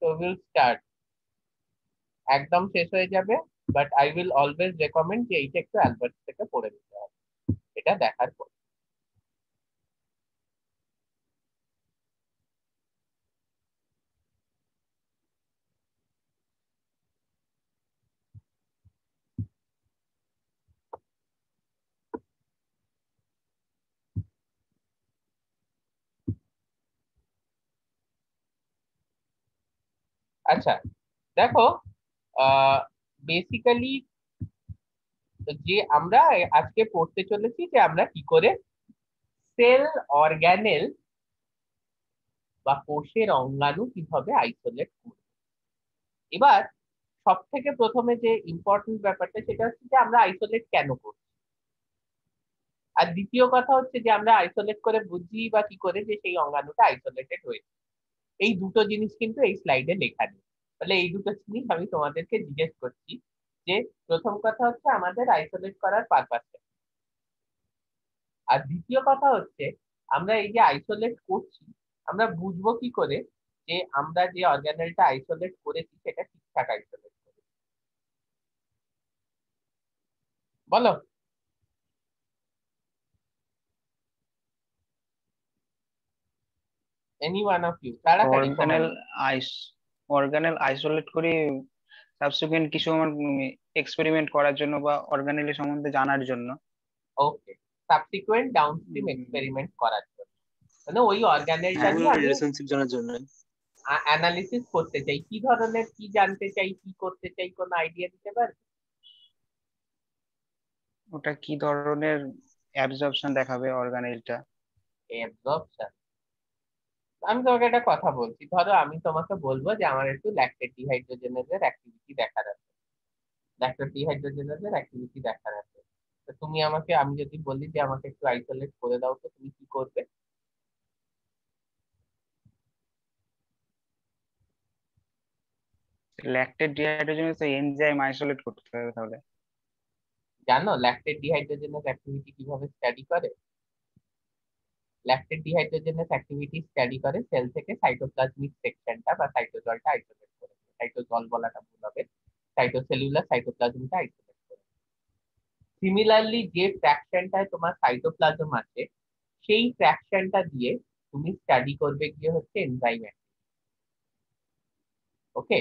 So we will start. একদম শেষ হয়ে যাবে, but I will always recommend যে এইটা একটু অ্যালবার্ট থেকে পড়ে নিতে হবে এটা দেখার পর। আচ্ছা দেখো, বেসিক্যালি যে আমরা আজকে পড়তে চলেছি যে আমরা কি করে সেল অর্গানেল বা কোষের অঙ্গাণু কিভাবে আইসোলেট করব। এবার সব থেকে প্রথমে যে ইম্পর্টেন্ট ব্যাপারটা সেটা হচ্ছে যে আমরা আইসোলেট কেন করছি, আর দ্বিতীয় কথা হচ্ছে যে আমরা আইসোলেট করে বুঝি বা কি করে যে সেই অঙ্গাণুটা আইসোলেটেড হয়েছে। এই দুটো জিনিস কিন্তু এই স্লাইডে লেখা নেই, তাহলে এই দুটো জিনিস আমি তোমাদেরকে জিজ্ঞেস করছি যে প্রথম কথা হচ্ছে আমাদের আইসোলেট করার পারপাস, আর দ্বিতীয় কথা হচ্ছে আমরা এই যে আইসোলেট করছি আমরা বুঝবো কি করে যে আমরা যে অর্গানেলটা আইসোলেট করেছি সেটা ঠিকঠাক আইসোলেট করেছি। বলো। এনি ওয়ান অফ ইউ, তাড়াতাড়ি সময় অর্গানেল নেই। আইস অর্গানেল আইসোলেট করে সাবসিকুয়েন্ট কিছু আমার এক্সপেরিমেন্ট করার জন্য বা অর্গানেলের সম্বন্ধে জানার জন্য। ওকে, সাবসিকুয়েন্ট ডাউনস্ট্রিম উম, এক্সপেরিমেন্ট করার জন্য, মানে ওই অর্গানেলটা হ্যাঁ, নিয়ে আমি রিলেশনশিপ জানার জন্য। অ্যানালিসিস করতে চাই, কি ধরনের, কি জানতে চাই, কি করতে চাই, কোনো আইডিয়া দিতে পারবে? ওটা কি ধরনের অ্যাবজর্পশন দেখাবে অর্গানেলটা? অ্যাবজর্পশন। আমি তোমাকে একটা কথা বলছি, ধরো আমি তোমাকে বলবো যে আমার একটু ল্যাকটেট ডিহাইড্রোজেনেজের অ্যাক্টিভিটি দেখার আছে, ল্যাকটেট ডিহাইড্রোজেনেজের অ্যাক্টিভিটি দেখার আছে। তো তুমি আমাকে, আমি যদি বলি যে আমাকে একটু আইসোলেট করে দাও, তো তুমি কি করবে? ল্যাকটেট ডিহাইড্রোজেনেজ এনজাইম আইসোলেট করতে হবে তাহলে। জানো ল্যাকটেট ডিহাইড্রোজেনেজ অ্যাক্টিভিটি কিভাবে স্টাডি করে? ল্যাকটেট ডিহাইড্রোজেনেজ অ্যাক্টিভিটি স্টাডি করে সেল থেকে সাইটোপ্লাজমিক সেকশনটা বা সাইটোজলটা আইসোলেট করে, সাইটোজল বলাটা ভুল হবে, সাইটোসেলুলার সাইটোপ্লাজমটা আইসোলেট করে। সিমিলারলি যে ফ্র্যাকশনটায় তোমার সাইটোপ্লাজম আছে সেই ফ্র্যাকশনটা দিয়ে তুমি স্টাডি করবে গিয়ে হচ্ছে এনজাইম। ওকে,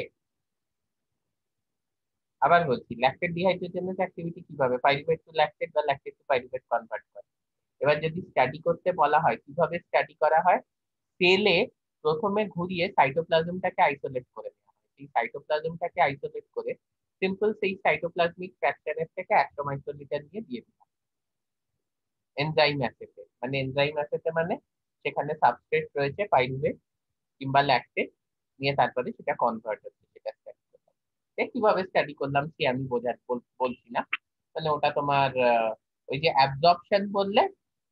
আবার বলছি, ল্যাকটেট ডিহাইড্রোজেনেজ অ্যাক্টিভিটি কিভাবে পাইরুভেট টু ল্যাকটেট বা ল্যাকটেট টু পাইরুভেট কনভার্ট করে। এবার যদি স্টাডি করতে বলা হয় কিভাবে স্টাডি করা হয়, সেলে প্রথমে ঘুরিয়ে সাইটোপ্লাজমটাকে আইসোলেট করে নেওয়া হয়, সেই সাইটোপ্লাজমটাকে আইসোলেট করে সিম্পল সেই সাইটোপ্লাজমিক ফ্র্যাকশনের থেকে অ্যাক্টোমাইসোলিটার নিয়ে দিয়ে দিলাম এনজাইম অ্যাসেটে, মানে এনজাইম অ্যাসেটে মানে সেখানে সাবস্ট্রেট রয়েছে পাইরুভেট কিংবা ল্যাকটেট, নিয়ে তারপরে সেটা কনভার্ট হচ্ছে, সেটা স্টাডি করলাম। কিভাবে স্টাডি করলাম সে আমি বলছি না, মানে ওটা তোমার ওই যে অ্যাবজর্পশন বললে,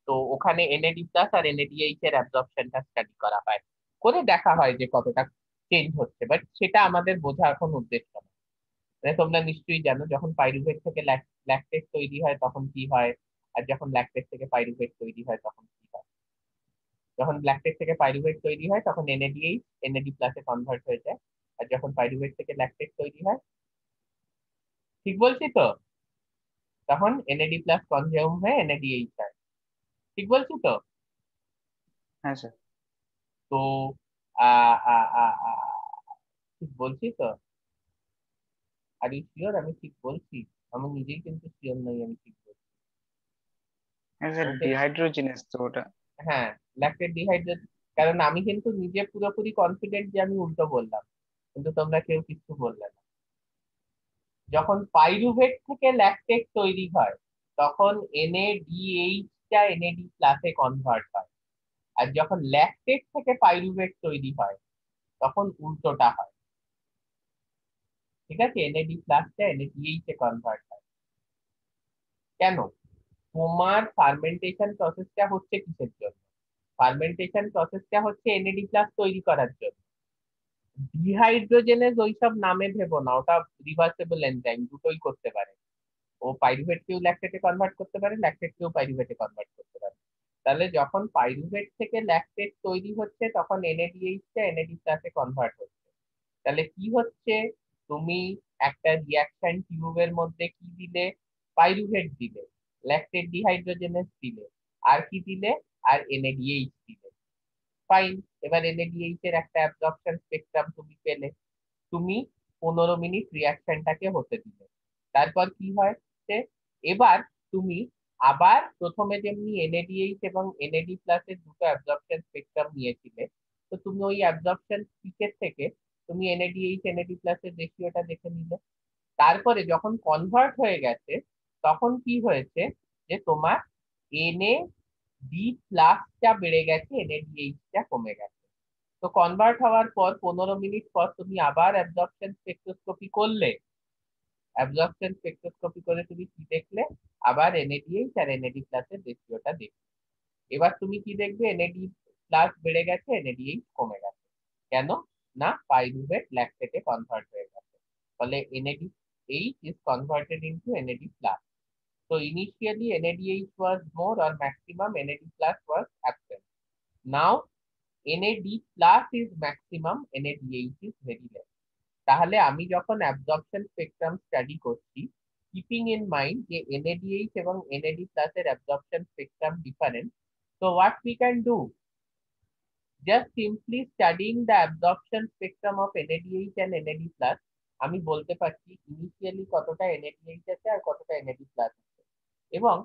তো ওখানে এনএডি প্লাস আর এনএডিএইচ এর অ্যাবজর্পশনটা স্টাডি করা হয়, করে দেখা হয় যে কতটা চেঞ্জ হচ্ছে, বাট সেটা আমাদের বোঝা এখন উদ্দেশ্য না। মানে তোমরা নিশ্চয়ই জানো যখন পাইরুভেট থেকে ল্যাকটেট তৈরি হয় তখন কি হয়, আর যখন ল্যাকটেট থেকে পাইরুভেট তৈরি হয় তখন কি হয়। যখন ল্যাকটেট থেকে পাইরুভেট তৈরি হয় তখন এনএডিএইচ এনএডি প্লাসে কনভার্ট হয়ে যায়, আর যখন পাইরুভেট থেকে ল্যাকটেট তৈরি হয়, ঠিক বলছি তো, তখন এনএডি প্লাস কনজিউম হয়ে এনএডিএইচ হয়, ঠিক বলছি তো? হ্যাঁ স্যার। তো আ আ আ আ ঠিক বলছি তো? আর ইউ শিওর আমি ঠিক বলছি? আমি নিজেই কিন্তু শিওর নই আমি ঠিক বলছি। হ্যাঁ স্যার, ওকে, ডিহাইড্রোজেনেস তো ওটা। হ্যাঁ, ল্যাকটেট ডিহাইড্রেট, কারণ আমি কিন্তু নিজে পুরোপুরি কনফিডেন্ট যে আমি উল্টো বললাম, কিন্তু তোমরা কেউ কিছু বললে না। যখন পাইরুভেট থেকে ল্যাকটেট তৈরি হয় তখন এনএডিএইচ টা এনএডি প্লাসে কনভার্ট হয়, আর যখন ল্যাকটেট থেকে পাইরুভেট তৈরি হয় তখন উল্টোটা হয়। ঠিক আছে, এনএডি প্লাসটা এনএডিএইচ এ কনভার্ট হয়। কেন? তোমার ফার্মেন্টেশন প্রসেসটা হচ্ছে কিসের জন্য? ফার্মেন্টেশন প্রসেসটা হচ্ছে এনএডি প্লাস তৈরি করার জন্য। ডিহাইড্রোজেনেজ ওইসব নামে ভেবো না, ওটা রিভার্সেবল এনজাইম, দুটোই করতে পারে। ও পাইরুভেট কেও ল্যাকটেটে কনভার্ট করতে পারে, ল্যাকটেট কেও পাইরুভেটে কনভার্ট করতে পারে। তাহলে যখন পাইরুভেট থেকে ল্যাকটেট তৈরি হচ্ছে তখন এনএডিএইচ টা এনএডি প্লাসে কনভার্ট হচ্ছে, তাহলে কি হচ্ছে, তুমি একটা রিয়াকশন টিউবের মধ্যে কি দিলে, পাইরুভেট দিলে, ল্যাকটেট ডিহাইড্রোজেনেস দিলে, আর কি দিলে, আর এনএডিএইচ দিলে। ফাইন। এবার এনএডিএইচ এর একটা অ্যাবজর্পশন স্পেকট্রাম তুমি পেলে। তুমি 15 মিনিট রিয়াকশনটাকে হতে দিলে। তারপর কি হয়, যে এবার তুমি আবার প্রথমে যেমনি এনএডিএইচ এবং এনএডি প্লাস এর দুটো অ্যাবজর্পশন স্পেকট্রাম নিয়েছিলে, তো তুমি ওই অ্যাবজর্পশন স্পিকের থেকে তুমি এনএডিএইচ এনএডি প্লাস এর রেশিওটা দেখে নিলে। তারপরে যখন কনভার্ট হয়ে গেছে, তখন কি হয়েছে, যে তোমার এনএ ডি প্লাসটা বেড়ে গেছে, এনএডিএইচটা কমে গেছে। তো কনভার্ট হওয়ার পর 15 মিনিট পর তুমি আবার অ্যাবজর্পশন স্পেকট্রোস্কোপি করলে। অ্যাবজর্পশন স্পেকট্রোস্কোপি করে তুমি কি দেখলে, আবার এনএডিএইচ আর এনএডি প্লাসের রেশিওটা দেখলে। এবার তুমি কি দেখবে, এনএডি প্লাস বেড়ে গেছে, এনএডিএইচ কমে গেছে। কেন? না, পাইরুভেট ল্যাকটেটে কনভার্ট হয়ে গেছে। ফলে NADH is converted into NAD plus. So initially NADH was more or maximum, NAD plus was absent. Now NAD plus is maximum, NADH is very less. তাহলে আমি যখন অ্যাবজর্পশন স্পেকট্রাম স্টাডি করছি, keeping in mind যে NADH এবং NAD plus এর absorption spectrum different, so what we can do, just simply studying the absorption spectrum of NADH and NAD plus, আমি বলতে পারছি ইনিশিয়ালি কতটা NADH আছে আর কতটা NAD plus আছে। এবং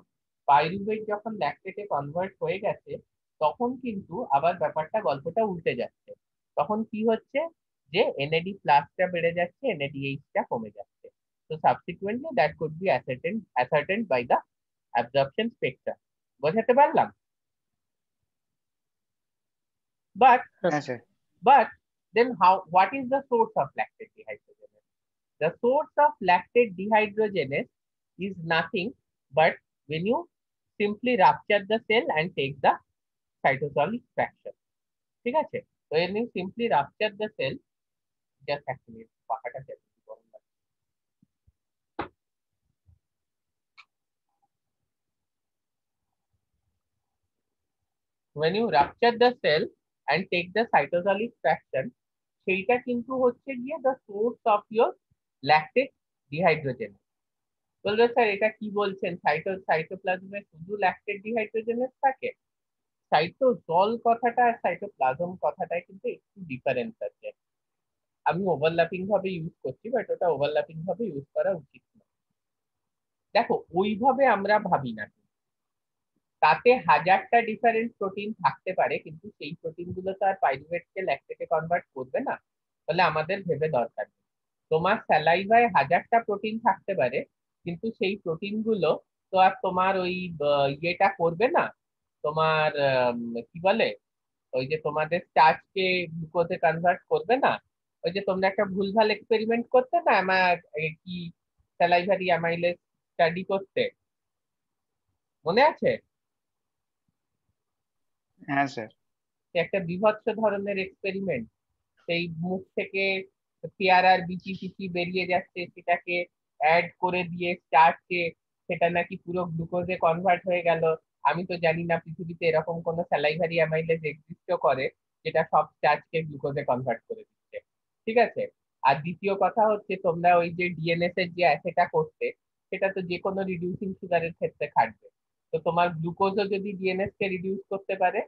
পাইরুভেট যখন ল্যাকটেটে কনভার্ট হয়ে গেছে, তখন কিন্তু আবার ব্যাপারটা গল্পটা উল্টে যাচ্ছে। তখন কি হচ্ছে, যে NAD প্লাসটা বেড়ে যাচ্ছে, NADH টা কমে যাচ্ছে। তো subsequently that could be ascertained by the absorption spectrum। বোঝাতে পারলাম? বাট হ্যাঁ sir. But then what is the source of lactate dehydrogenase? The source of lactate dehydrogenase is nothing but when you simply rupture the cell and take the cytosolic fraction. ঠিক আছে? So when you simply rupture the cell, just এক minute পাখাটা চেপে দিই, গরম লাগছে। When you rupture the cell and take the cytosolic fraction, সেইটা কিন্তু হচ্ছে গিয়ে the source of your lactate dehydrogenase। বলবে স্যার এটা কি বলছেন, সাইটোপ্লাজমে শুধু ল্যাকটেট ডিহাইড্রোজেনেস থাকে? সাইটোজল কথাটা আর সাইটোপ্লাজম কথাটায় কিন্তু একটু ডিফারেন্স আছে। আমি ওভারল্যাপিং ভাবে ইউজ করছি, বাট ওটা ওভারল্যাপিং ভাবে ইউজ করা উচিত না। দেখো, ওইভাবে আমরা ভাবি না। তাতে হাজারটা ডিফারেন্ট প্রোটিন থাকতে পারে, কিন্তু সেই প্রোটিন গুলো তো আর পাইরুভেটকে ল্যাকটেটে কনভার্ট করবে না। তাহলে আমাদের ভেবে দরকার নেই। তোমার স্যালাইভায় হাজারটা প্রোটিন থাকতে পারে, কিন্তু সেই প্রোটিন গুলো তো আর তোমার ওই ইয়েটা করবে না। তোমার কি বলে, ওই যে তোমাদের স্টার্চকে গ্লুকোজে কনভার্ট করবে না। ওই যে তোমরা একটা ভুলভাল এক্সপেরিমেন্ট করতে না, আমার কি স্যালাইভারি অ্যামাইলেজ স্টাডি করতে, মনে আছে? হ্যাঁ স্যার। একটা বীভৎস ধরনের এক্সপেরিমেন্ট। সেই মুখ থেকে পেয়ারার বিচি টিচি বেরিয়ে যাচ্ছে, সেটাকে অ্যাড করে দিয়ে স্টার্চে, সেটা নাকি পুরো গ্লুকোজে কনভার্ট হয়ে গেল। আমি তো জানি না পৃথিবীতে এরকম কোনো স্যালাইভারি অ্যামাইলেজ এক্সিস্টও করে যেটা সব স্টার্চকে গ্লুকোজে কনভার্ট করে দিচ্ছে। ঠিক আছে। আর দ্বিতীয় কথা হচ্ছে, তোমরা ওই যে ডিএনএস এর যে অ্যাসেটা করতে, সেটা তো যে কোনো রিডিউসিং সুগারের ক্ষেত্রে খাটবে। তো তোমার গ্লুকোজও যদি ডিএনএস কে রিডিউস করতে পারে,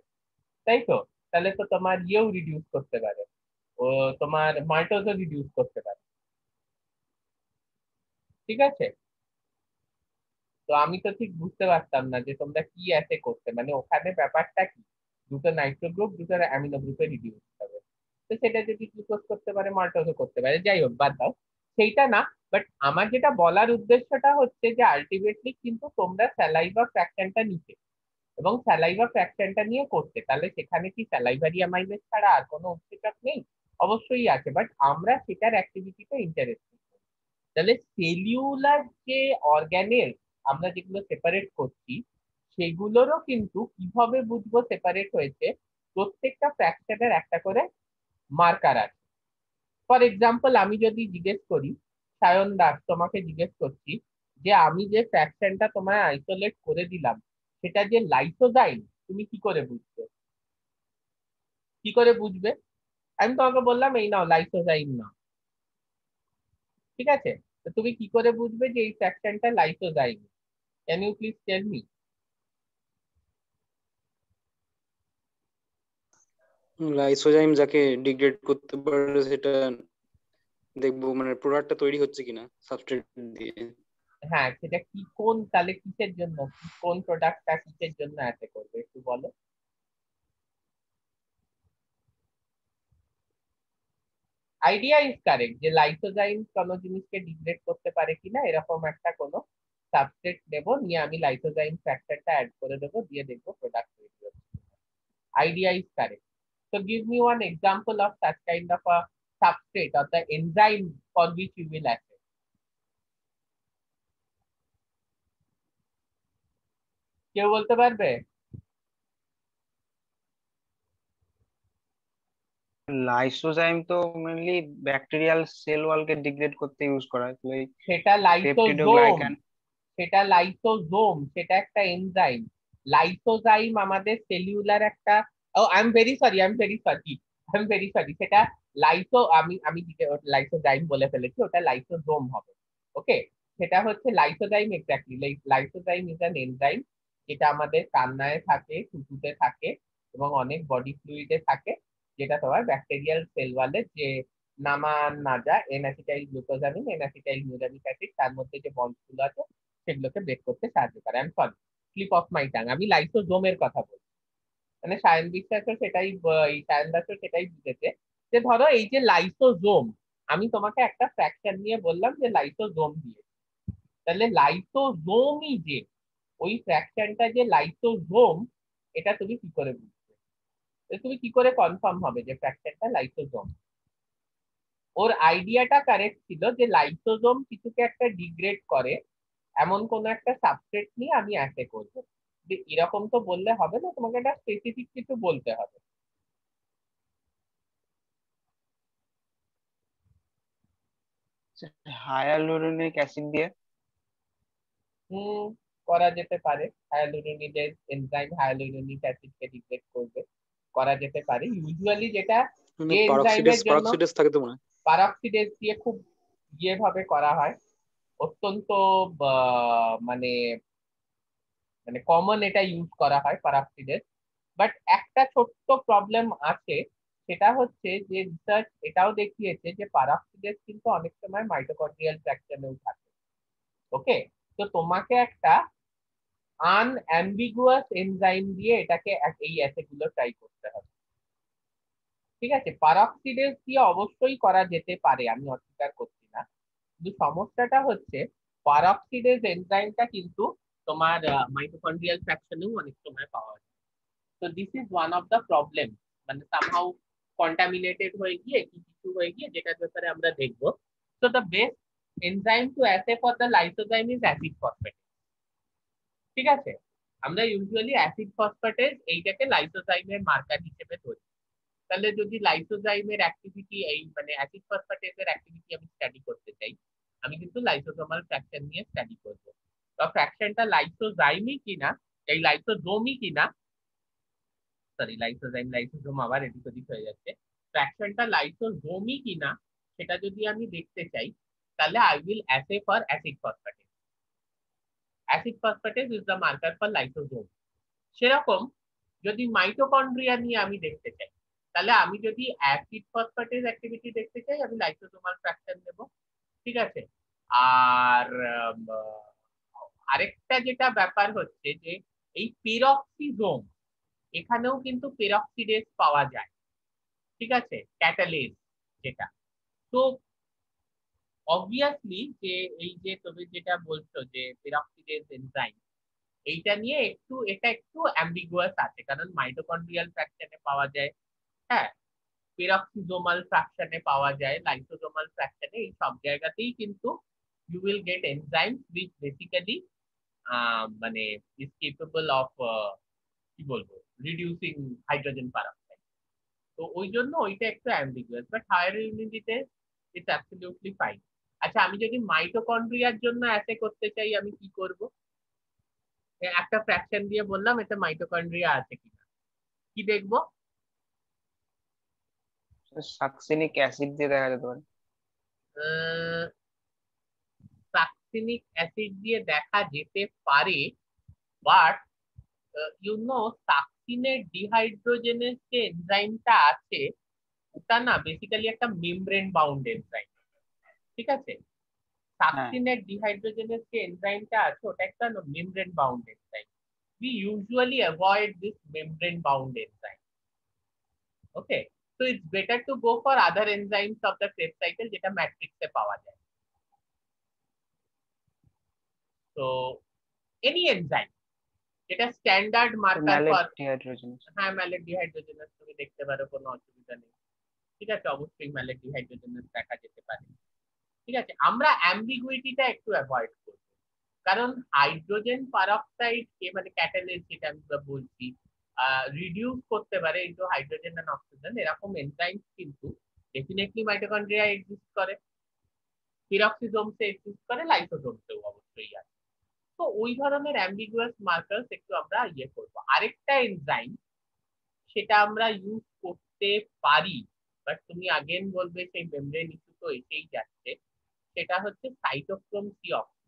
তাই তো, তাহলে তো তোমার ইয়েও রিডিউস করতে পারে, ও তোমার মাল্টোজও রিডিউস করতে পারে। ঠিক আছে। তো আমি তো ঠিক বুঝতে পারতাম না যে তোমরা কি অ্যাসে করতে, মানে ওখানে ব্যাপারটা কি, দুটো নাইট্রো গ্রুপ দুটো অ্যামিনো গ্রুপে রিডিউস হবে। তো সেটা যদি গ্লুকোজ করতে পারে, মাল্টোজও করতে পারে, যাই হোক বাদ দাও, সেইটা না। বাট আমার যেটা বলার উদ্দেশ্যটা হচ্ছে যে আলটিমেটলি কিন্তু তোমরা স্যালাইভা ফ্র্যাকশনটা নিতে এবং স্যালাইভা ফ্র্যাকশনটা নিয়ে করতে, তাহলে সেখানে কি স্যালাইভারি অ্যামাইলেজ ছাড়া আর কোনো উৎসেচক নেই? অবশ্যই আছে, বাট আমরা সেটার অ্যাক্টিভিটিতে ইন্টারেস্টেড। তাহলে সেলিউলার যে অর্গানেল আমরা যেগুলো সেপারেট করছি, সেগুলোরও কিন্তু কিভাবে বুঝবো সেপারেট হয়েছে, প্রত্যেকটা ফ্র্যাকশনের একটা করে মার্কার আছে। ফর এক্সাম্পল, আমি যদি জিজ্ঞেস করি, সায়ন দাস তোমাকে জিজ্ঞেস করছি, যে আমি যে ফ্র্যাকশনটা তোমায় আইসোলেট করে দিলাম, সেটা যে লাইসোজাইম, তুমি কি করে বুঝবে? কি করে বুঝবে? আমি তোমাকে বললাম এই নাও লাইসোজাইম নাও, ঠিক আছে? তো তুমি কি করে বুঝবে যে এই ফ্র্যাকশনটা lysozyme? Can you please tell me? Lysozyme যাকে ডিগ্রেড করতে পারে সেটা দেখবো, মানে প্রোডাক্টটা তৈরি হচ্ছে কিনা সাবস্ট্রেট দিয়ে। হ্যাঁ, সেটা কি, কোন, তাহলে কিসের জন্য, কোন প্রোডাক্টটা কিসের জন্য অ্যাসে করবে একটু বলো। আইডিয়া ইজ কারেক্ট যে লাইসোজাইম কোনো জিনিসকে ডিগ্রেড করতে পারে কিনা, এরকম একটা কোনো সাবস্ট্রেট নেব, নিয়ে আমি লাইসোজাইম ফ্যাক্টরটা অ্যাড করে দেবো, দিয়ে দেখবো প্রোডাক্ট তৈরি হচ্ছে। Idea is correct. So give me one example of such kind of a substrate or the enzyme for which you will assay. কেউ বলতে পারবে? লাইসোজাইম তো মেনলি ব্যাকটেরিয়াল সেল ওয়ালকে ডিগ্রেড করতে ইউজ করা হয়, তো এই সেটা লাইসোজোম, পেপটিডোগ্লাইকান। সেটা লাইসোজোম, সেটা একটা এনজাইম। লাইসোজাইম আমাদের সেলুলার একটা, oh I am very sorry, I am very sorry, I am very sorry, সেটা লাইসো, আমি আমি লাইসোজাইম বলে ফেলেছি, ওটা লাইসোজোম হবে। ওকে, সেটা হচ্ছে lysozyme, exactly lysozyme is an enzyme, যেটা আমাদের কান্নায় থাকে, থুতুতে থাকে, এবং অনেক বডি ফ্লুইডে থাকে, যেটা তোমার ব্যাকটেরিয়াল সেল ওয়ালের যে নামান নাজা N acetyl glucosamine, N acetyl neuraminic acid, তার মধ্যে যে বন্ডগুলো আছে সেগুলোকে ব্রেক করতে সাহায্য করে। I am sorry, slip of my tongue, আমি লাইসোজোমের কথা বলছি। মানে সায়ন বিশ্বাসও সেটাই, এই সায়ন দাসও সেটাই বুঝেছে, যে ধরো এই যে লাইসোজোম, আমি তোমাকে একটা ফ্র্যাকশন নিয়ে বললাম যে লাইসোজোম দিয়ে, তাহলে লাইসোজোমই যে ওই ফ্র্যাকশনটা যে লাইসোজোম, এটা তুমি কি করে বুঝবে? তুমি কি করে কনফার্ম হবে যে ফ্র্যাকশনটা লাইসোজোম? ওর আইডিয়াটা কারেক্ট ছিল যে লাইসোজোম কিছুকে একটা ডিগ্রেড করে, এমন কোন একটা সাবস্ট্রেট নিয়ে আমি অ্যাসে করব। এরকম তো বললে হবে না, তোমাকে একটা স্পেসিফিক কিছু বলতে হবে। হায়ালুরোনিক অ্যাসিড দিয়ে। হুম, করা যেতে পারে। হায়ালুরোনিডেজ এনজাইম হায়ালুরোনিক অ্যাসিডকে ডিগ্রেড করবে, করা যেতে পারে। ইউজুয়ালি যেটা, মানে যে পারক্সিডেজ এনজাইমের জন্য পারক্সিডেজ থাকে তো মনে হয়। পারক্সিডেজ দিয়ে খুব ইয়ে ভাবে করা হয়, অত্যন্ত মানে মানে কমন এটা ইউজ করা হয় পারক্সিডেজ। বাট একটা ছোট্ট প্রবলেম আছে, সেটা হচ্ছে যে রিসার্চ এটাও দেখিয়েছে যে পারক্সিডেজ কিন্তু অনেক সময় মাইটোকন্ড্রিয়াল ফ্র্যাকশনেও থাকে। ওকে, তো তোমাকে একটা আনঅ্যাম্বিগুয়াস এনজাইম দিয়ে এটাকে এই অ্যাসে গুলো ট্রাই করতে হবে। ঠিক আছে, পারক্সিডেজ দিয়ে অবশ্যই করা যেতে পারে, আমি অস্বীকার করছি না, কিন্তু সমস্যাটা হচ্ছে পারক্সিডেজ এনজাইমটা কিন্তু তোমার মাইটোকন্ড্রিয়াল ফ্র্যাকশনেও অনেক সময় পাওয়া যায়। তো this is one of the problem, মানে সামহাউ কন্টামিনেটেড হয়ে গিয়ে কি কিছু হয়ে গিয়ে, যেটার ব্যাপারে আমরা দেখবো। তো the best enzyme to assay for the lysozyme is acid phosphate. ঠিক আছে, আমরা ইউজুয়ালি অ্যাসিড ফসফেটেজ এইটাকে লাইসোজাইমের মার্কার হিসেবে ধরি। তাহলে যদি লাইসোজাইমের অ্যাক্টিভিটি, এই মানে অ্যাসিড ফসফেটেজের অ্যাক্টিভিটি আমি স্টাডি করতে চাই, আমি কিন্তু লাইসোজোমাল ফ্র্যাকশন নিয়ে স্টাডি করব। তো ফ্র্যাকশনটা লাইসোজাইমই কিনা, এই লাইসোজোমই কিনা, সরি লাইসোজাইম লাইসোজোম আবার এদিক ওদিক হয়ে যাচ্ছে, ফ্র্যাকশনটা লাইসোজোমই কিনা সেটা যদি আমি দেখতে চাই, তাহলে I will as for acid phosphatase. Acid phosphatase is the marker for lysosome. সেরকম যদি মাইটোকন্ড্রিয়া নিয়ে আমি দেখতে চাই, তাহলে আমি যদি অ্যাসিড ফসফেটেজ অ্যাক্টিভিটি দেখতে চাই, আমি লাইসোজোমাল ফ্র্যাকশন নেব। ঠিক আছে, আর আরেকটা যেটা ব্যাপার হচ্ছে যে এই পেরক্সিজোম, এখানেও কিন্তু পেরক্সিডেজ পাওয়া যায়। ঠিক আছে, ক্যাটালেজ যেটা। তো অবভিয়াসলি যে এই যে তুমি যেটা বলছো যে পেরক্সিডেজ এনজাইম, এইটা নিয়ে একটু, এটা একটু অ্যাম্বিগুয়াস আছে, কারণ মাইটোকন্ড্রিয়াল ফ্র্যাকশনে পাওয়া যায়, হ্যাঁ, পেরক্সিজোমাল ফ্র্যাকশনে পাওয়া যায়, লাইসোজোমাল ফ্র্যাকশনে, এই সব জায়গাতেই কিন্তু you will get enzyme which basically মানে ইজ কেপেবল অফ, কি বলবো, রিডিউসিং হাইড্রোজেন পারক্সাইড। তো ওই জন্য ওইটা একটু অ্যাম্বিগুয়াস, বাট হায়ার ইউনিটিতে ইটস অ্যাবসলিউটলি ফাইন। আচ্ছা, আমি যদি মাইটোকন্ড্রিয়ার জন্য অ্যাসে করতে চাই, আমি কি করব? একটা ফ্র্যাকশন দিয়ে বললাম এতে মাইটোকন্ড্রিয়া আছে কিনা, কি দেখবো? সাকসিনিক অ্যাসিড দিয়ে দেখা যেতে পারে। সাকসিনিক অ্যাসিড দিয়ে দেখা যেতে পারে, বাট সাকসিনের ডিহাইড্রোজেনেস যে এনজাইমটা আছে ওটা না বেসিক্যালি একটা মেমব্রেন বাউন্ড এনজাইম। ঠিক আছে, হ্যাঁ সাকসিনের ডিহাইড্রোজেনেস যে এনজাইমটা আছে ওটা একটা membrane bound enzyme. We usually avoid this membrane bound enzyme. Okay, so it's better to go for other enzymes of the Krebs cycle যেটা ম্যাট্রিক্সে পাওয়া যায়। So any enzyme যেটা standard marker mallet for, dehydrogenase. হ্যাঁ mallet ডিহাইড্রোজেনাস তুমি দেখতে পারো, কোনো অসুবিধা নেই। ঠিক আছে, অবশ্যই ম্যালেট ডিহাইড্রোজেনাস দেখা যেতে পারে। ঠিক আছে, আমরা অ্যাম্বিগুইটিটা একটু অ্যাভয়েড করব, কারণ হাইড্রোজেন পারঅক্সাইড কে মানে ক্যাটালিস্ট যেটা আমি বলছি রিডিউস করতে পারে ইনটু হাইড্রোজেন এন্ড অক্সিজেন, এরকম এনজাইমস কিন্তু ডেফিনেটলি মাইটোকন্ড্রিয়া এক্সিস্ট করে, পিরক্সিজোমসে এক্সিস্ট করে, লাইসোজোমসেও অবশ্যই আছে। তো ওই ধরনের অ্যাম্বিগুয়াস মার্কারস একটু আমরা করব। আরেকটা এনজাইম সেটা আমরা ইউজ করতে পারি, বাট তুমি আগেন বলবে সেই মেমব্রেন ইস্যু তো এসেই যাচ্ছে, সেটা হচ্ছে সাইটোক্রোম সি অক্সিডেজ।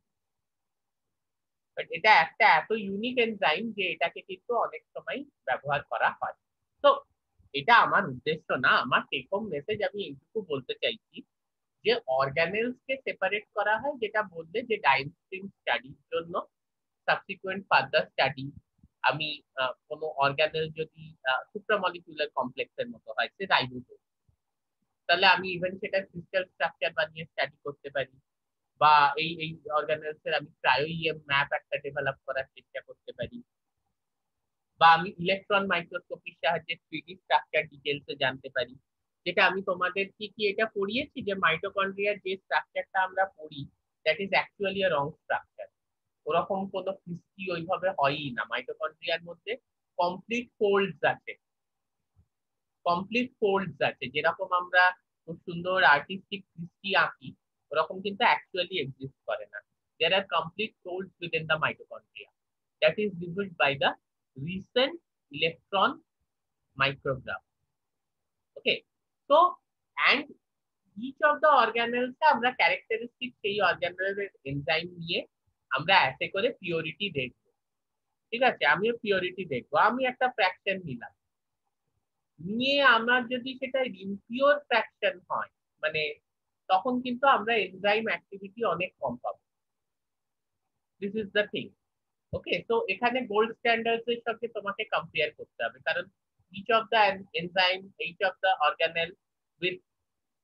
বাট এটা একটা এত ইউনিক এনজাইম যে এটাকে কিন্তু অনেক সময় ব্যবহার করা হয়। তো এটা আমার উদ্দেশ্য না, আমার টেক হোম মেসেজ আমি এইটুকু বলতে চাইছি যে অর্গানেলস কে সেপারেট করা হয়, যেটা বললে যে ডাইনস্ট্রিম স্টাডির জন্য সাবসিকুয়েন্ট ফার্দার স্টাডি, আমি কোনো অর্গানেল যদি সুপ্রামলিকুলার কমপ্লেক্সের মতো হয়, সে রাইবোজোম, তাহলে আমি ইভেন সেটা ক্রিস্টাল স্ট্রাকচার বানিয়ে স্টাডি করতে পারি, বা এই এই অর্গানেলস এর আমি ক্রায়োইএম ম্যাপ একটা ডেভেলপ করার চেষ্টা করতে পারি, বা আমি ইলেকট্রন মাইক্রোস্কোপির সাহায্যে 3D স্ট্রাকচার ডিটেলস এ জানতে পারি, যেটা আমি তোমাদের কি এটা পড়িয়েছি যে মাইটোকন্ড্রিয়ার যে স্ট্রাকচারটা আমরা পড়ি that is actually a wrong structure. ওরকম কোনো ক্রিস্টি ওইভাবে হয়ই না, মাইটোকন্ড্রিয়ার মধ্যে কমপ্লিট ফোল্ডস আছে, কমপ্লিট ফোল্ডস আছে, যেরকম আমরা খুব সুন্দর আর্টিস্টিক ক্রিস্টি আঁকি ওরকম কিন্তু অ্যাকচুয়ালি এক্সিস্ট করে না। There are complete folds within the mitochondria that is revealed by the recent electron micrograph. Okay, so and each of the organelles আমরা ক্যারেক্টারিস্টিক সেই অর্গানেলের এনজাইম নিয়ে আমরা অ্যাসে করে পিওরিটি দেখবো। ঠিক আছে, আমিও পিওরিটি দেখবো, আমি একটা ফ্র্যাকশন নিলাম, নিয়ে আমার যদি সেটা ইমপিওর ফ্র্যাকশন হয় মানে তখন কিন্তু আমরা এনজাইম অ্যাক্টিভিটি অনেক কম পাবো। This is the thing. Okay, তো এখানে গোল্ড স্ট্যান্ডার্ডস এর সাথে তোমাকে কম্পেয়ার করতে হবে, কারণ each of the enzyme, each of the organelle with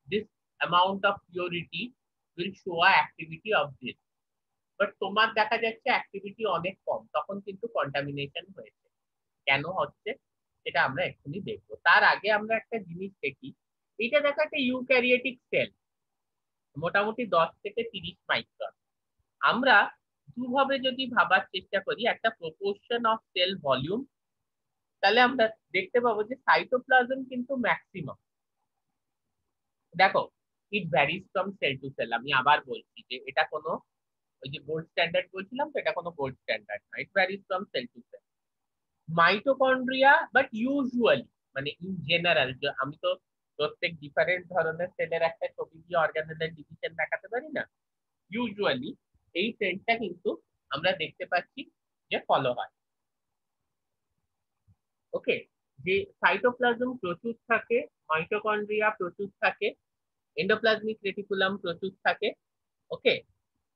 this amount of purity will show a activity of this, but তোমার দেখা যাচ্ছে অ্যাক্টিভিটি অনেক কম, তখন কিন্তু কন্টামিনেশন হয়েছে। কেন হচ্ছে সেটা আমরা এক্ষুনি দেখবো। তার আগে আমরা একটা জিনিস দেখি, এইটা দেখো একটা ইউক্যারিওটিক সেল, মোটামুটি 10 থেকে 30 মাইক্রন। আমরা দুভাবে যদি ভাবার চেষ্টা করি, একটা প্রপোর্শন অফ সেল ভলিউম, তাহলে আমরা দেখতে পাবো যে সাইটোপ্লাজম কিন্তু ম্যাক্সিমাম। দেখো it varies from cell to cell, আমি আবার বলছি যে এটা কোনো ওই যে গোল্ড স্ট্যান্ডার্ড বলছিলাম তো, এটা কোনো গোল্ড স্ট্যান্ডার্ড না, it varies from cell to cell. Mitochondria but usually মানে ইন জেনারেল, আমি তো প্রত্যেক ডিফারেন্ট ধরনের সেলের একটা ছবি দিয়ে অর্গানেলের ডিভিশন দেখাতে পারি না, ইউজুয়ালি এই ট্রেন্ডটা কিন্তু আমরা দেখতে পাচ্ছি যে ফলো হয়। ওকে, যে সাইটোপ্লাজম প্রচুর থাকে, মাইটোকন্ড্রিয়া প্রচুর থাকে, এন্ডোপ্লাজমিক রেটিকুলাম প্রচুর থাকে। ওকে,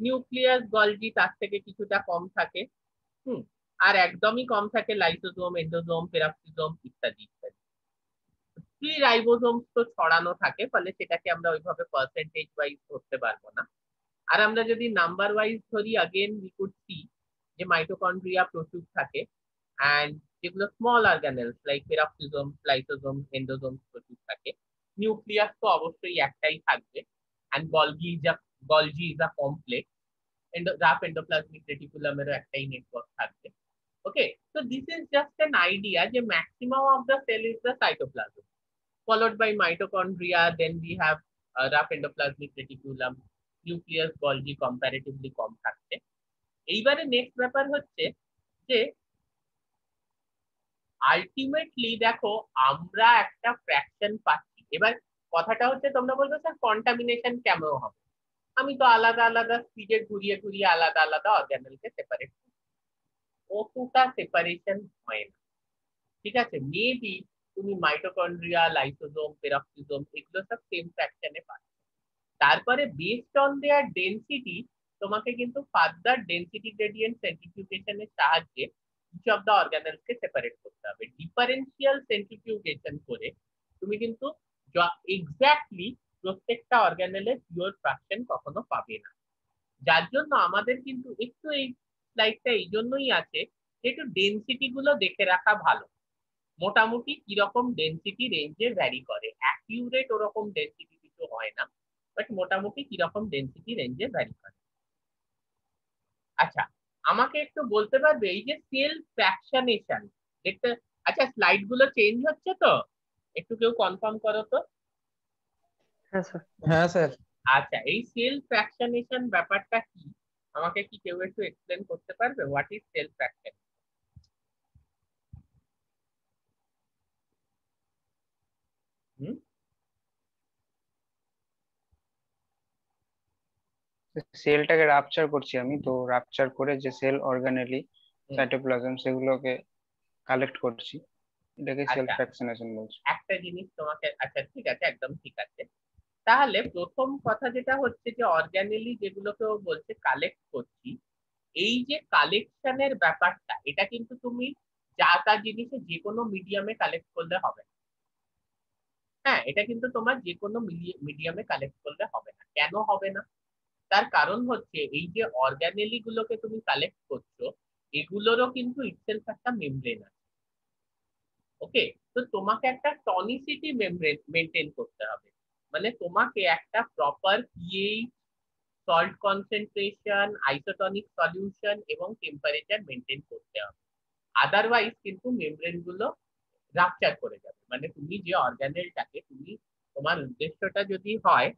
নিউক্লিয়াস গলজি তার থেকে কিছুটা কম থাকে। আর একদমই কম থাকে লাইসোজোম, এন্ডোজোম, পেরক্সিজোম ইত্যাদি ইত্যাদি। ফ্রি রাইবোজোমস তো ছড়ানো থাকে, ফলে সেটাকে আমরা ওইভাবে পার্সেন্টেজ ওয়াইজ ধরতে পারবো না। আর আমরা যদি নাম্বার ওয়াইজ ধরি, अगेन উই কুড সি যে মাইটোকন্ড্রিয়া প্রচুর থাকে, এন্ড যেগুলো small organelles like peroxisome, lysosome, endosome প্রচুর থাকে। নিউক্লিয়াস তো অবশ্যই একটাই থাকবে, and Golgi is a complex, rough endoplasmic রেটিকুলামেরও একটাই নেটওয়ার্ক থাকবে। ওকে, so this is just an idea যে maximum of the cell is the cytoplasm, followed by mitochondria, then we have rough endoplasmic reticulum, nucleus, Golgi comparatively কম থাকছে। এইবারে next ব্যাপার হচ্ছে যে ultimately দেখো আমরা একটা ফ্র্যাকশন পাচ্ছি। এবার কথাটা হচ্ছে তোমরা বলবে স্যার কন্টামিনেশন কেমন হবে, আমি তো আলাদা আলাদা স্পিডে ঘুরিয়ে ঘুরিয়ে আলাদা আলাদা অর্গানেলকে সেপারেট করি, অতটা সেপারেশন হয় না। ঠিক আছে, মেবি তুমি মাইটোকন্ড্রিয়া, লাইসোজোম, পেরক্সিজোম এগুলো সব সেম ফ্র্যাকশনে পাচ্ছ। তারপরে বেসড অন দেয়ার ডেনসিটি তোমাকে কিন্তু ফার্দার ডেনসিটি গ্রেডিয়েন্ট সেন্ট্রিফিউগেশনের সাহায্যে ইচ অফ দ্য অর্গানেলসকে সেপারেট করতে হবে। ডিফারেন্সিয়াল সেন্ট্রিফিউগেশন করে তুমি কিন্তু এক্স্যাক্টলি প্রত্যেকটা অর্গানেলের পিওর ফ্র্যাকশন কখনো পাবে না। যার জন্য আমাদের কিন্তু একটু এই স্লাইডটা এই জন্যই আছে যে একটু ডেনসিটি গুলো দেখে রাখা ভালো। মোটামুটি কিরকম ডেনসিটি রেঞ্জে ভ্যারি করে, অ্যাকিউরেট ওরকম ডেনসিটি কিছু হয় না, বাট মোটামুটি কিরকম ডেনসিটি রেঞ্জে ভ্যারি করে। আচ্ছা, আমাকে একটু বলতে পারবে এই যে সেল ফ্র্যাকশনেশন দেখতে, আচ্ছা স্লাইড গুলো চেঞ্জ হচ্ছে তো, একটু কেউ কনফার্ম করো তো। হ্যাঁ স্যার। হ্যাঁ স্যার। আচ্ছা, এই সেল ফ্র্যাকশনেশন ব্যাপারটা কি, আমাকে কি কেউ একটু এক্সপ্লেন করতে পারবে? What is cell fraction? সেলটাকে রাপচার করছি আমি, তো রাপচার করে যে সেল অর্গানেলি সাইটোপ্লাজম সেগুলোকে কালেক্ট করছি, এটাকে সেল আচ্ছা, ফ্র্যাকশনেশন বলছি। একটা জিনিস তোমাকে, আচ্ছা ঠিক আছে, একদম ঠিক আছে। তাহলে প্রথম কথা যেটা হচ্ছে যে অর্গানেলি যেগুলোকে ও বলছে কালেক্ট করছি, এই যে কালেকশনের ব্যাপারটা, এটা কিন্তু তুমি যা তা জিনিসে যে কোনো মিডিয়ামে কালেক্ট করলে হবে না। হ্যাঁ, এটা কিন্তু তোমার যে কোনো মিডিয়ামে কালেক্ট করলে হবে না। কেন হবে না? তার কারণ হচ্ছে এই যে অর্গানেলি গুলোকে তুমি কালেক্ট করছো, এগুলোরও কিন্তু ইটসেলফ একটা মেমব্রেন আছে। ওকে, তো তোমাকে একটা টনিসিটি মেমব্রেন মেনটেন করতে হবে, মানে তোমাকে একটা proper pH, salt concentration, isotonic solution এবং টেম্পারেচার মেনটেন করতে হবে। আদারওয়াইজ কিন্তু মেমব্রেন গুলো রাপচার করে যাবে। মানে তুমি যে অর্গানেলটাকে তুমি, তোমার উদ্দেশ্যটা যদি হয়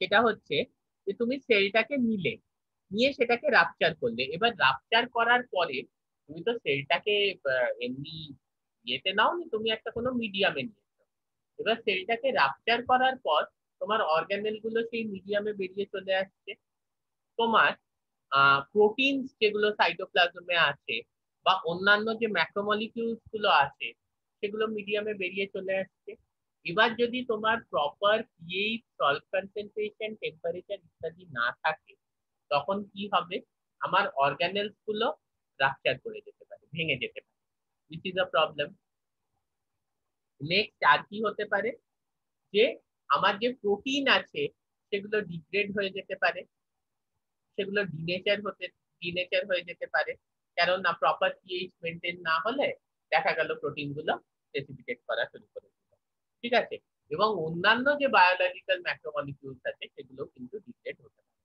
সেটা হচ্ছে যে তুমি সেলটাকে নিয়ে সেটাকে রাপচার করলে, এবার রাপচার করার পরে তুমি তো সেলটাকে এমনি ইয়েতে নাও নি, তুমি একটা কোনো মিডিয়ামে নিয়েছো। এবার সেলটাকে রাপচার করার পর তোমার অর্গানেল গুলো সেই মিডিয়ামে বেরিয়ে চলে আসছে। তোমার প্রোটিনস যেগুলো সাইটোপ্লাজমে আছে বা অন্যান্য যে ম্যাক্রোমলিকিউলস গুলো আছে সেগুলো মিডিয়ামে বেরিয়ে চলে আসছে। এবার যদি তোমার proper pH, salt concentration, temperature ইত্যাদি না থাকে, তখন কি হবে? আমার অর্গানেলস গুলো রাপচার করে যেতে পারে, ভেঙে যেতে পারে, which is a problem. Next আর কি হতে পারে, যে আমার যে প্রোটিন আছে সেগুলো ডিগ্রেড হয়ে যেতে পারে, সেগুলো ডিনেচার হয়ে যেতে পারে, কারণ না প্রপার পিএইচ মেনটেন না হলে দেখা গেল প্রোটিন গুলো প্রেসিপিটেট করা শুরু করে দিল। ঠিক আছে, এবং অন্যান্য যে বায়োলজিক্যাল ম্যাক্রোমলিকিউলস আছে সেগুলো কিন্তু ডিগ্রেড হতে পারে।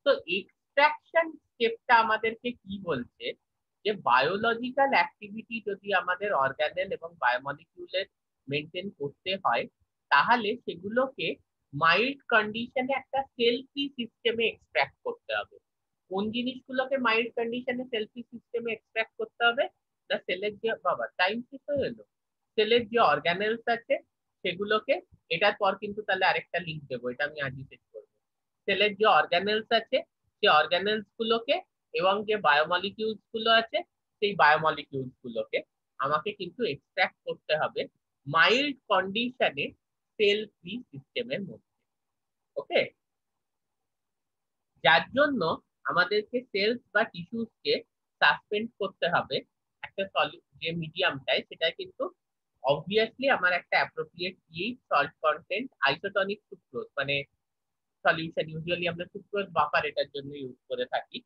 তো এক্সট্রাকশন স্টেপটা আমাদেরকে কি বলছে, যে বায়োলজিক্যাল অ্যাক্টিভিটি যদি আমাদের অর্গানেল এবং বায়োমলিকিউলের মেনটেন করতে হয়, তাহলে সেগুলোকে মাইল্ড কন্ডিশনে একটা সেল ফ্রি সিস্টেমে এক্সট্রাক্ট করতে হবে। কোন জিনিসগুলোকে মাইল্ড কন্ডিশনে সেল ফ্রি সিস্টেমে এক্সট্রাক্ট করতে হবে? না, সেলের যে, বাবা টাইম শেষ হয়ে গেল, সেলের যে অর্গানেলস আছে সেগুলোকে, এটার পর কিন্তু তাহলে আরেকটা লিঙ্ক দেবো, এটা আমি আজই শেষ করবো। সেলের যে অর্গানেলস আছে সেই অর্গানেলস গুলোকে এবং যে বায়োমলিকিউলস গুলো আছে সেই বায়োমলিকিউলস গুলোকে আমাকে কিন্তু এক্সট্রাক্ট করতে হবে মাইল্ড কন্ডিশনে সেল ফ্রি সিস্টেমের মধ্যে। ওকে, যার জন্য আমাদেরকে সেলস বা টিস্যুসকে সাসপেন্ড করতে হবে একটা যে মিডিয়ামটায়, সেটা কিন্তু অবভিয়াসলি আমার একটা appropriate pH, salt content, isotonic sucrose, মানে সলিউশন, ইউজুয়ালি আমরা সুক্রোজ বাফার এটার জন্য ইউজ করে থাকি।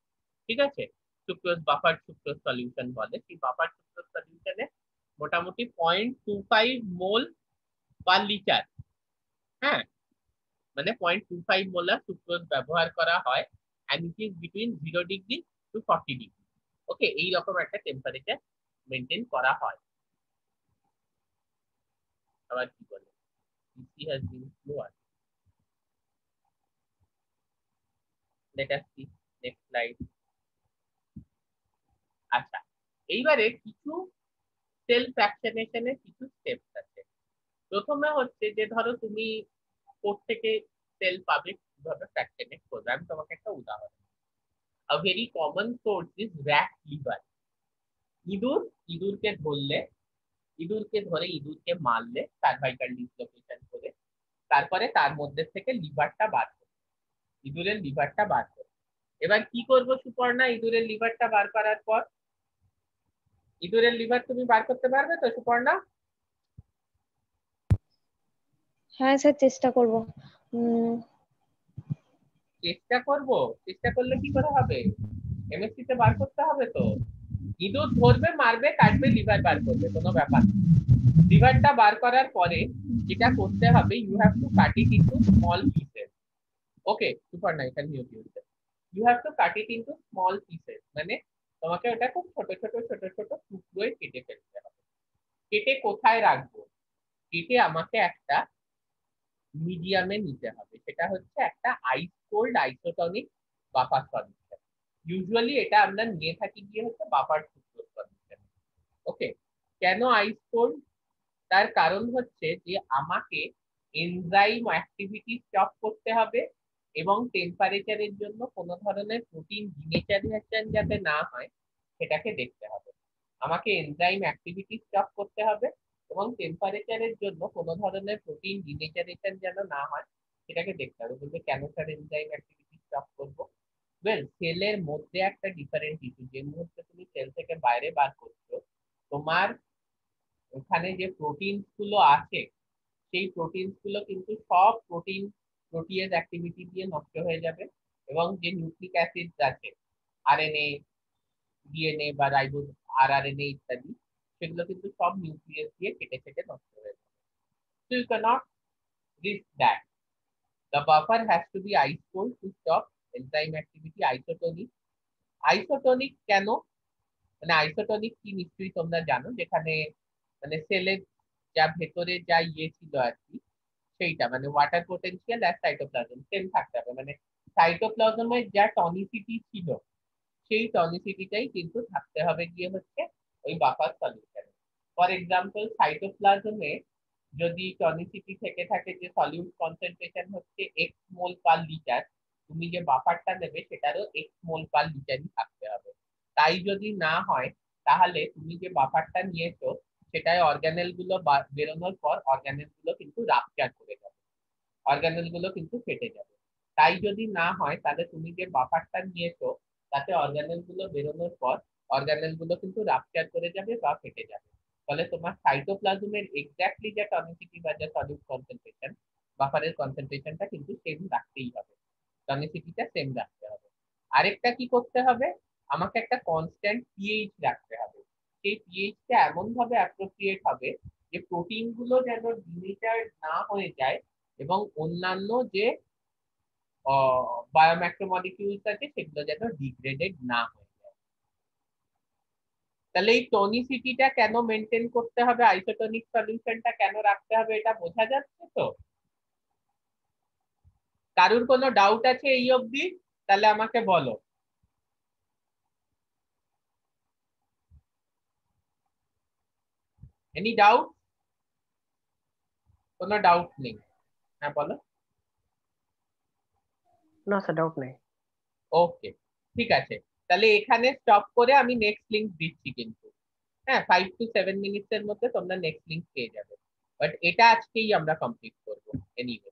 ঠিক আছে, সুক্রোজ বাফার, সুক্রোজ সলিউশন বলে। সেই বাফার সুক্রোজ সলিউশনে মোটামুটি 0.25 মোল পার লিটার, হ্যাঁ, মানে 0.25 মোলার সুক্রোজ ব্যবহার করা হয়, and it is between 0 degree to 40 degree. Okay, এইরকম একটা টেম্পারেচার মেনটেন করা হয়। আবার কি বলে, EC has been lower. Let us see next slide. আচ্ছা, এইবারে কিছু সেল ফ্র্যাকশনেশনের কিছু স্টেপস আছে। প্রথমে হচ্ছে যে ধরো তুমি কোথ থেকে সেল পাবে, কিভাবে ফ্র্যাকশনেট করবে। আমি তোমাকে একটা উদাহরণ, a very common source is rat liver. ইঁদুরকে ধরলে, ইঁদুরকে মারলে সার্ভাইকাল ডিসলোকেশন করে, তারপরে তার মধ্যে থেকে লিভারটা বার করবে, ইঁদুরের লিভারটা বার করবে। এবার কি করবো সুপর্ণা, ইঁদুরের লিভারটা বার করার পর? ইঁদুরের লিভার তুমি বার করতে পারবে তো সুপর্ণা? হ্যাঁ স্যার, চেষ্টা করব। চেষ্টা করলে কি করে হবে? এমএসসি তে বার করতে হবে তো। ইঁদুর ধরবে, মারবে, কাটবে, লিভার বার করবে, কোনো ব্যাপার না। লিভারটা বার করার পরে যেটা করতে হবে, you have to cut it into small pieces. Okay Suparna, এখানে you have to cut it into small pieces, মানে তোমাকে ওটা খুব ছোট ছোট ছোট ছোট টুকরোয় কেটে ফেলতে হবে। কেটে কোথায় রাখবো? কেটে আমাকে একটা মিডিয়ামে নিতে হবে, সেটা হচ্ছে একটা ice cold isotonic buffer solution. Usually এটা আমরা নিয়ে থাকি গিয়ে হচ্ছে বাফার সুক্রোজ সলিউশন। ওকে, কেন আইস কোল্ড? তার কারণ হচ্ছে যে আমাকে এনজাইম অ্যাক্টিভিটি স্টপ করতে হবে এবং টেম্পারেচারের জন্য কোনো ধরনের প্রোটিন ডিনেচারেশন যাতে না হয় সেটাকে দেখতে হবে। আমাকে এনজাইম অ্যাক্টিভিটি স্টপ করতে হবে এবং টেম্পারেচারের জন্য কোনো ধরনের প্রোটিন ডিনেচারেশন যেন না হয় সেটাকে দেখতে হবে। বলবে কেন স্যার এনজাইম অ্যাক্টিভিটি স্টপ করবো? ওয়েল, সেলের মধ্যে একটা ডিফারেন্ট ইস্যু, যে মুহূর্তে তুমি সেল থেকে বাইরে বার করছো, তোমার ওখানে যে প্রোটিনস গুলো আছে সেই প্রোটিনস গুলো কিন্তু সব প্রোটিয়েজ অ্যাক্টিভিটি দিয়ে নষ্ট হয়ে যাবে, এবং যে নিউক্লিক অ্যাসিড আছে, আরএনএ, ডিএনএ বা রাইবোজ, আরআরএনএ ইত্যাদি, সেগুলো কিন্তু সব নিউক্লিয়াস দিয়ে কেটে কেটে নষ্ট হয়ে যাবে। So you cannot risk that. The buffer has to be ice cold to stop enzyme activity. Isotonic কেন? মানে আইসোটনিক কি নিশ্চয়ই তোমরা জানো, যেখানে মানে সেলের যা ভেতরে যা ছিল আর কি, সেইটা মানে ওয়াটার পোটেনশিয়াল আর সাইটোপ্লাজম সেম থাকতে হবে। মানে সাইটোপ্লাজমের যা টনিসিটি ছিল সেই টনিসিটিটাই কিন্তু থাকতে হবে গিয়ে হচ্ছে ওই বাফার সলিউশনে। ফর এক্সাম্পল, সাইটোপ্লাজমে যদি টনিসিটি থেকে থাকে যে সলিউট কনসেন্ট্রেশন হচ্ছে এক্স মোল পার লিটার, তুমি যে বাফারটা নেবে সেটারও এক্স মোল পার লিটারই থাকতে হবে। তাই যদি না হয় তাহলে তুমি যে বাফারটা নিয়েছো সেটাই অর্গানেল গুলো বেরোনোর পর অর্গানেল গুলো কিন্তু রাপচার করে যাবে, অর্গানেল গুলো কিন্তু ফেটে যাবে। তাই যদি না হয় তাহলে তুমি যে বাফারটা নিয়েছো তাতে অর্গানেল গুলো বেরোনোর পর অর্গানেল গুলো কিন্তু রাপচার করে যাবে বা ফেটে যাবে। ফলে তোমার সাইটোপ্লাজমের এক্স্যাক্টলি যে টনিসিটি বা যে সলিউট কনসেন্ট্রেশন, বাফারের কনসেন্ট্রেশনটা কিন্তু সেম রাখতেই হবে, টনিসিটিটা সেম রাখতে হবে। আরেকটা কি করতে হবে, আমাকে একটা কনস্ট্যান্ট পিএইচ রাখতে হবে। সেই পিএইচটা এমন ভাবে অ্যাপ্রোপ্রিয়েট হবে যে প্রোটিন গুলো যেন ডিনেচার না হয়ে যায় এবং অন্যান্য যে বায়োম্যাক্রোমলিকিউলস আছে সেগুলো যেন ডিগ্রেডেড না হয়ে যায়। তাহলে এই টনিসিটিটা কেন মেনটেন করতে হবে, আইসোটনিক সলিউশনটা কেন রাখতে হবে, এটা বোঝা যাচ্ছে তো? কারুর কোনো ডাউট আছে এই অবধি? তাহলে আমাকে বলো। Any doubt? কোনো ডাউট নেই? হ্যাঁ বলো। না স্যার, ডাউট নেই। ওকে, ঠিক আছে, তাহলে এখানে স্টপ করে আমি নেক্সট লিংক দিচ্ছি কিন্তু। হ্যাঁ, 5 to 7 মিনিটস এর মধ্যে তোমরা নেক্সট লিংক পেয়ে যাবে, বাট এটা আজকেই আমরা কমপ্লিট করবো এনিওয়ে।